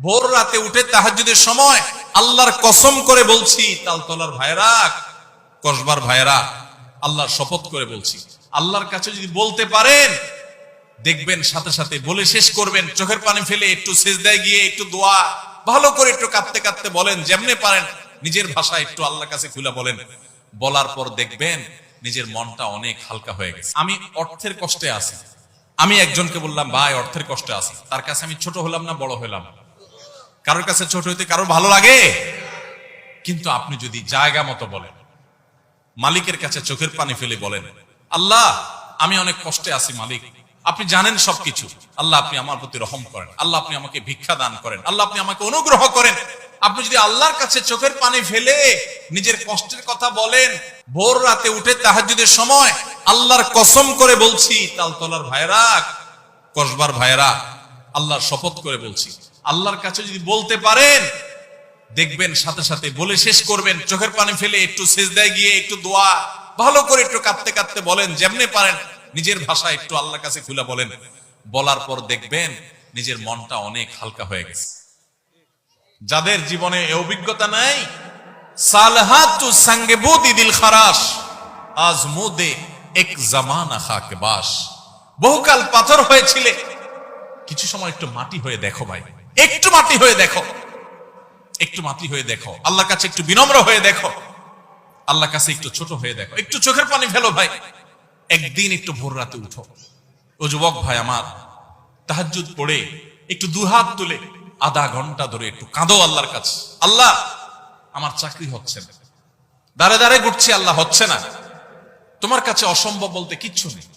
ভোর রাতে উঠে তাহাজ্জুদের সময় আল্লাহর কসম করে বলছি, তালতলার ভাইরা, কসবার ভাইরা, আল্লাহর শপথ করে বলছি, আল্লাহর কাছে যদি বলতে পারেন দেখবেন সাথে সাথে বলে শেষ করবেন, চোখের পানি ফেলে একটু সিজদায় গিয়ে একটু দোয়া ভালো করে একটু কাঁদতে কাঁদতে বলেন, যেমনে পারেন নিজের ভাষায় একটু আল্লাহর কাছে খুলে বলেন। বলার পর দেখবেন নিজের মনটা অনেক হালকা হয়ে গেছে। আমি অর্থের কষ্টে আছি, আমি একজনকে বললাম ভাই অর্থের কষ্টে আছি, তার কাছে আমি ছোট হলাম না বড় হলাম? কারোর কাছে ছোট হইতে কারোর ভালো লাগে? কিন্তু আপনি যদি জায়গা মতো বলেন, মালিকের কাছে চোখের পানি ফেলে বলেন, আল্লাহ আমি অনেক কষ্টে আছি মালিক, আপনি জানেন সবকিছু, আল্লাহ আপনি আমার প্রতি রহম করেন, আল্লাহ আপনি আমাকে ভিক্ষা দান করেন, আল্লাহ আপনি আমাকে অনুগ্রহ করেন। আপনি যদি আল্লাহর কাছে চোখের পানি ফেলে নিজের কষ্টের কথা বলেন, ভোর রাতে উঠে তাহাজ্জুদের সময় আল্লাহর কসম করে বলছি, তালতলার ভাইরা, কসবার ভাইরা, আল্লাহর শপথ করে বলছি, আল্লাহর কাছে যদি বলতে পারেন দেখবেন সাথে সাথে বলে শেষ করবেন, চোখের পানি ফেলে একটু সিজদায় গিয়ে একটু দোয়া ভালো করে একটু কাঁদতে কাঁদতে বলেন, যেমনে পারেন নিজের ভাষায় একটু আল্লাহর কাছে খুলে বলেন। বলার পর দেখবেন নিজের মনটা অনেক হালকা হয়ে গেছে। যাদের জীবনে এই অভিজ্ঞতা নাই, সালহাতু সঙ্গে বুদি দিল খারাস আজমুদে এক জামানা খাকে বাস। বহুকাল পাথর হয়েছিলে, কিছু সময় একটু মাটি হয়ে দেখো ভাই, একটু মাটি হয়ে দেখো, একটু মাটি হয়ে দেখো, আল্লাহর কাছে একটু বিনম্র হয়ে দেখো, আল্লাহর কাছে একটু ছোট হয়ে দেখো, একটু চোখের পানি ফেলো ভাই, একদিন একটু ভোর রাতে উঠো। ও যুবক ভাই আমার, তাহাজ্জুদ পড়ে একটু দুহাত তুলে আধা ঘন্টা ধরে একটু কাঁদো আল্লাহর কাছে, আল্লাহ আমার চাকরি হচ্ছে না, দাঁড়ে দাঁড়ে ঘুরছি, আল্লাহ হচ্ছে না, তোমার কাছে অসম্ভব বলতে কিচ্ছু নেই।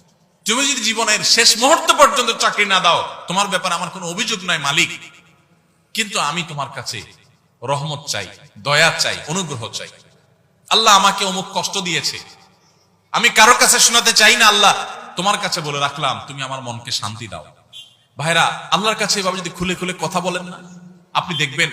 তুমি যদি জীবনের শেষ মুহূর্ত পর্যন্ত চাকরি না দাও, তোমার ব্যাপারে আমার কোনো অভিযোগ নাই মালিক, কিন্তু আমি তোমার কাছে রহমত চাই, দয়া চাই, অনুগ্রহ চাই। আল্লাহ আমাকে অমুক কষ্ট দিয়েছে, আমি কারোর কাছে শোনাতে চাই না, আল্লাহ তোমার কাছে বলে রাখলাম, তুমি আমার মনকে শান্তি দাও। ভাইরা, আল্লাহর কাছে এভাবে যদি খুলে খুলে কথা বলেন না, আপনি দেখবেন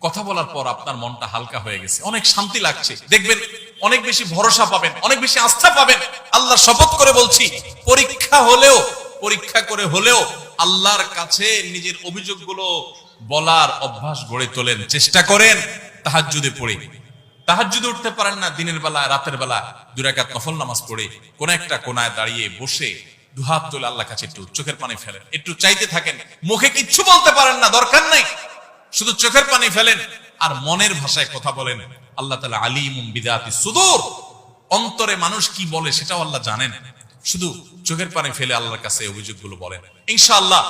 কথা বলার পর আপনার মনটা হালকা হয়ে গেছে, অনেক শান্তি লাগছে, দেখবেন অনেক বেশি ভরসা পাবেন, অনেক বেশি আস্থা পাবেন। আল্লাহর শপথ করে বলছি, পরীক্ষা হলেও, পরীক্ষা করে হলেও আল্লাহর কাছে নিজের অভিযোগগুলো বলার অভ্যাস গড়ে তোলেন, চেষ্টা করেন। তাহাজ্জুদে পড়ে, তাহাজ্জুদে উঠতে পারেন না, দিনের বেলা রাতের বেলা 2 রাকাত নফল নামাজ পড়ে কোন একটা কোনায় দাঁড়িয়ে বসে দুহাত তুলে আল্লাহর কাছে একটু চোখের পানি ফেলেন, একটু চাইতে থাকেন। মুখে কিচ্ছু বলতে পারেন না, দরকার নাই, শুধু চোখের পানি ফেলেন আর মনের ভাষায় কথা বলেন। আল্লাহ তাআলা আলিমুম বিদাতি সুদূর, অন্তরে মানুষ কি বলে সেটাও আল্লাহ জানেন। শুধু চোখের পানি ফেলে আল্লাহর কাছে অভিযোগগুলো বলেন, ইনশাআল্লাহ